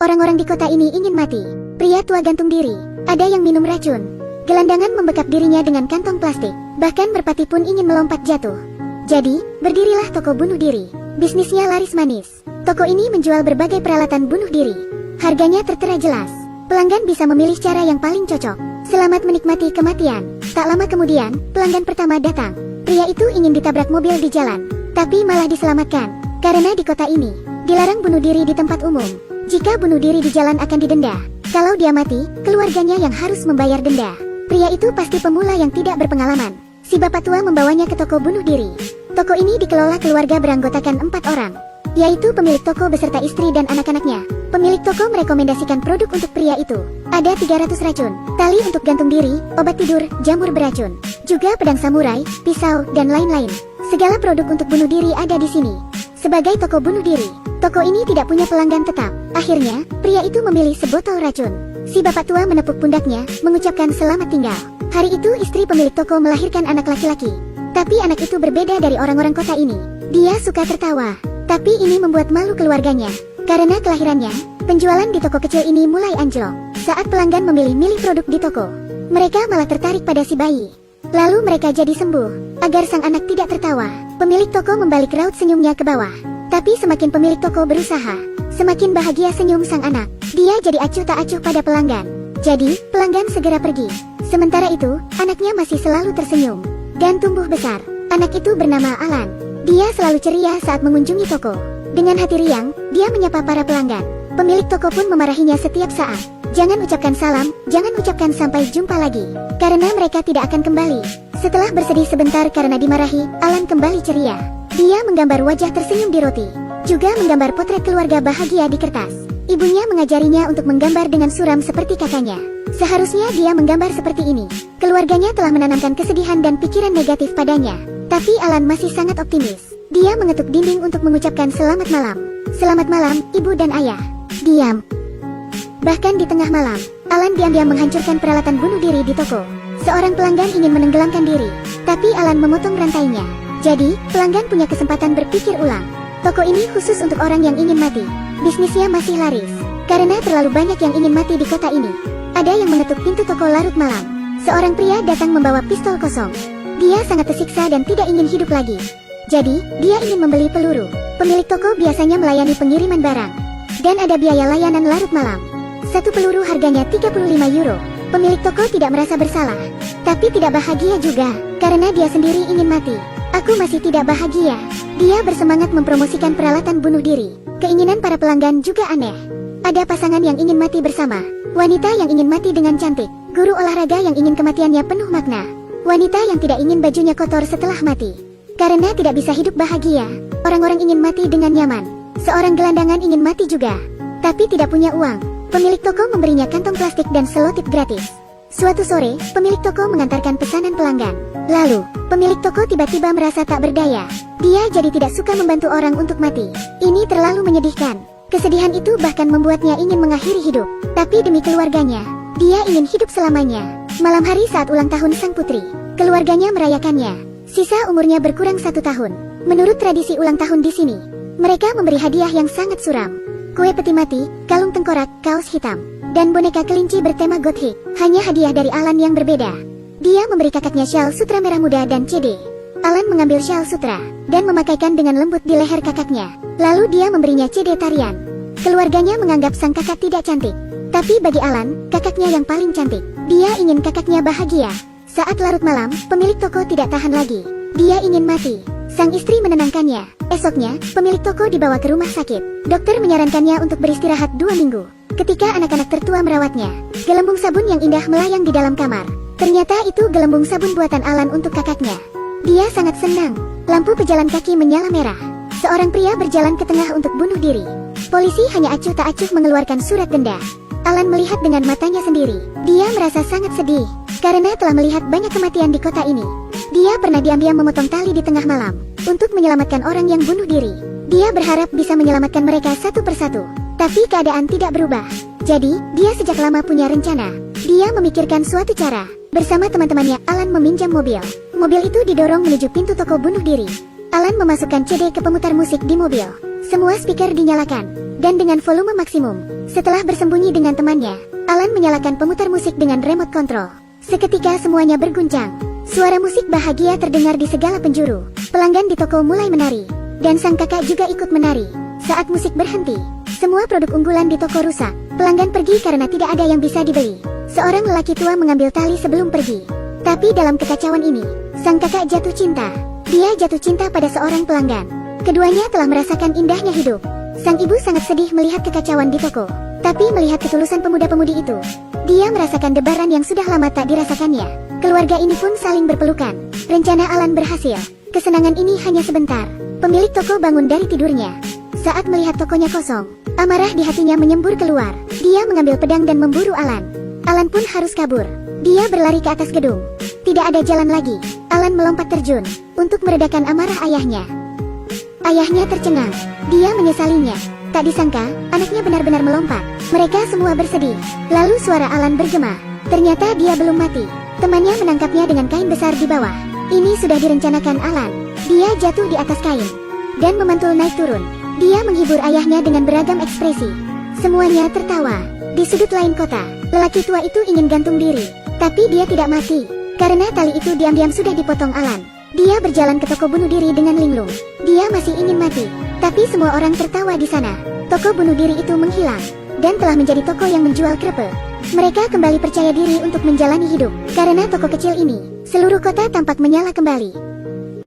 Orang-orang di kota ini ingin mati. Pria tua gantung diri. Ada yang minum racun. Gelandangan membekap dirinya dengan kantong plastik. Bahkan merpati pun ingin melompat jatuh. Jadi, berdirilah toko bunuh diri. Bisnisnya laris manis. Toko ini menjual berbagai peralatan bunuh diri. Harganya tertera jelas. Pelanggan bisa memilih cara yang paling cocok. Selamat menikmati kematian. Tak lama kemudian, pelanggan pertama datang. Pria itu ingin ditabrak mobil di jalan, tapi malah diselamatkan. Karena di kota ini, dilarang bunuh diri di tempat umum. Jika bunuh diri di jalan akan didenda. Kalau dia mati, keluarganya yang harus membayar denda. Pria itu pasti pemula yang tidak berpengalaman. Si bapak tua membawanya ke toko bunuh diri. Toko ini dikelola keluarga beranggotakan 4 orang, yaitu pemilik toko beserta istri dan anak-anaknya. Pemilik toko merekomendasikan produk untuk pria itu. Ada 300 racun, tali untuk gantung diri, obat tidur, jamur beracun, juga pedang samurai, pisau, dan lain-lain. Segala produk untuk bunuh diri ada di sini. Sebagai toko bunuh diri, toko ini tidak punya pelanggan tetap. Akhirnya, pria itu memilih sebotol racun. Si bapak tua menepuk pundaknya, mengucapkan selamat tinggal. Hari itu istri pemilik toko melahirkan anak laki-laki. Tapi anak itu berbeda dari orang-orang kota ini. Dia suka tertawa. Tapi ini membuat malu keluarganya. Karena kelahirannya, penjualan di toko kecil ini mulai anjlok. Saat pelanggan memilih-milih produk di toko, mereka malah tertarik pada si bayi. Lalu mereka jadi sembuh. Agar sang anak tidak tertawa, pemilik toko membalik raut senyumnya ke bawah. Tapi semakin pemilik toko berusaha, semakin bahagia senyum sang anak. Dia jadi acuh tak acuh pada pelanggan. Jadi, pelanggan segera pergi. Sementara itu, anaknya masih selalu tersenyum dan tumbuh besar. Anak itu bernama Alan. Dia selalu ceria saat mengunjungi toko. Dengan hati riang, dia menyapa para pelanggan. Pemilik toko pun memarahinya setiap saat. Jangan ucapkan salam, jangan ucapkan sampai jumpa lagi, karena mereka tidak akan kembali. Setelah bersedih sebentar karena dimarahi, Alan kembali ceria. Dia menggambar wajah tersenyum di roti, juga menggambar potret keluarga bahagia di kertas. Ibunya mengajarinya untuk menggambar dengan suram seperti kakaknya. Seharusnya dia menggambar seperti ini. Keluarganya telah menanamkan kesedihan dan pikiran negatif padanya. Tapi Alan masih sangat optimis. Dia mengetuk dinding untuk mengucapkan selamat malam. Selamat malam, ibu dan ayah. Diam. Bahkan di tengah malam, Alan diam-diam menghancurkan peralatan bunuh diri di toko. Seorang pelanggan ingin menenggelamkan diri, tapi Alan memotong rantainya. Jadi, pelanggan punya kesempatan berpikir ulang. Toko ini khusus untuk orang yang ingin mati. Bisnisnya masih laris, karena terlalu banyak yang ingin mati di kota ini. Ada yang mengetuk pintu toko larut malam. Seorang pria datang membawa pistol kosong. Dia sangat tersiksa dan tidak ingin hidup lagi. Jadi, dia ingin membeli peluru. Pemilik toko biasanya melayani pengiriman barang. Dan ada biaya layanan larut malam. Satu peluru harganya 35 euro. Pemilik toko tidak merasa bersalah. Tapi tidak bahagia juga, karena dia sendiri ingin mati. Aku masih tidak bahagia. Dia bersemangat mempromosikan peralatan bunuh diri. Keinginan para pelanggan juga aneh. Ada pasangan yang ingin mati bersama. Wanita yang ingin mati dengan cantik. Guru olahraga yang ingin kematiannya penuh makna. Wanita yang tidak ingin bajunya kotor setelah mati, karena tidak bisa hidup bahagia. Orang-orang ingin mati dengan nyaman. Seorang gelandangan ingin mati juga, tapi tidak punya uang. Pemilik toko memberinya kantong plastik dan selotip gratis. Suatu sore, pemilik toko mengantarkan pesanan pelanggan. Lalu, pemilik toko tiba-tiba merasa tak berdaya. Dia jadi tidak suka membantu orang untuk mati. Ini terlalu menyedihkan. Kesedihan itu bahkan membuatnya ingin mengakhiri hidup. Tapi demi keluarganya, dia ingin hidup selamanya. Malam hari saat ulang tahun sang putri, keluarganya merayakannya. Sisa umurnya berkurang 1 tahun. Menurut tradisi ulang tahun di sini, mereka memberi hadiah yang sangat suram. Kue peti mati, kalung tengkorak, kaos hitam, dan boneka kelinci bertema Gothic. Hanya hadiah dari Alan yang berbeda. Dia memberi kakaknya syal sutra merah muda dan CD. Alan mengambil syal sutra dan memakaikan dengan lembut di leher kakaknya. Lalu dia memberinya CD tarian. Keluarganya menganggap sang kakak tidak cantik. Tapi bagi Alan, kakaknya yang paling cantik. Dia ingin kakaknya bahagia. Saat larut malam, pemilik toko tidak tahan lagi. Dia ingin mati. Sang istri menenangkannya. Esoknya, pemilik toko dibawa ke rumah sakit. Dokter menyarankannya untuk beristirahat 2 minggu. Ketika anak-anak tertua merawatnya, gelembung sabun yang indah melayang di dalam kamar. Ternyata itu gelembung sabun buatan Alan untuk kakaknya. Dia sangat senang. Lampu pejalan kaki menyala merah. Seorang pria berjalan ke tengah untuk bunuh diri. Polisi hanya acuh tak acuh mengeluarkan surat denda. Alan melihat dengan matanya sendiri. Dia merasa sangat sedih, karena telah melihat banyak kematian di kota ini. Dia pernah diam-diam memotong tali di tengah malam, untuk menyelamatkan orang yang bunuh diri. Dia berharap bisa menyelamatkan mereka satu persatu. Tapi keadaan tidak berubah. Jadi, dia sejak lama punya rencana. Dia memikirkan suatu cara. Bersama teman-temannya, Alan meminjam mobil. Mobil itu didorong menuju pintu toko bunuh diri. Alan memasukkan CD ke pemutar musik di mobil. Semua speaker dinyalakan, dan dengan volume maksimum. Setelah bersembunyi dengan temannya, Alan menyalakan pemutar musik dengan remote control. Seketika semuanya berguncang. Suara musik bahagia terdengar di segala penjuru. Pelanggan di toko mulai menari, dan sang kakak juga ikut menari. Saat musik berhenti, semua produk unggulan di toko rusak. Pelanggan pergi karena tidak ada yang bisa dibeli. Seorang lelaki tua mengambil tali sebelum pergi. Tapi dalam kekacauan ini, sang kakak jatuh cinta. Dia jatuh cinta pada seorang pelanggan. Keduanya telah merasakan indahnya hidup. Sang ibu sangat sedih melihat kekacauan di toko. Tapi melihat ketulusan pemuda-pemudi itu, dia merasakan debaran yang sudah lama tak dirasakannya. Keluarga ini pun saling berpelukan. Rencana Alan berhasil. Kesenangan ini hanya sebentar. Pemilik toko bangun dari tidurnya. Saat melihat tokonya kosong, amarah di hatinya menyembur keluar. Dia mengambil pedang dan memburu Alan. Alan pun harus kabur. Dia berlari ke atas gedung. Tidak ada jalan lagi. Alan melompat terjun untuk meredakan amarah ayahnya. Ayahnya tercengang. Dia menyesalinya. Tak disangka, anaknya benar-benar melompat. Mereka semua bersedih. Lalu suara Alan bergema. Ternyata dia belum mati. Temannya menangkapnya dengan kain besar di bawah. Ini sudah direncanakan Alan. Dia jatuh di atas kain dan memantul naik turun. Dia menghibur ayahnya dengan beragam ekspresi. Semuanya tertawa. Di sudut lain kota, lelaki tua itu ingin gantung diri. Tapi dia tidak mati. Karena tali itu diam-diam sudah dipotong Alan. Dia berjalan ke toko bunuh diri dengan linglung. Dia masih ingin mati. Tapi semua orang tertawa di sana. Toko bunuh diri itu menghilang dan telah menjadi toko yang menjual krepel. Mereka kembali percaya diri untuk menjalani hidup. Karena toko kecil ini, seluruh kota tampak menyala kembali.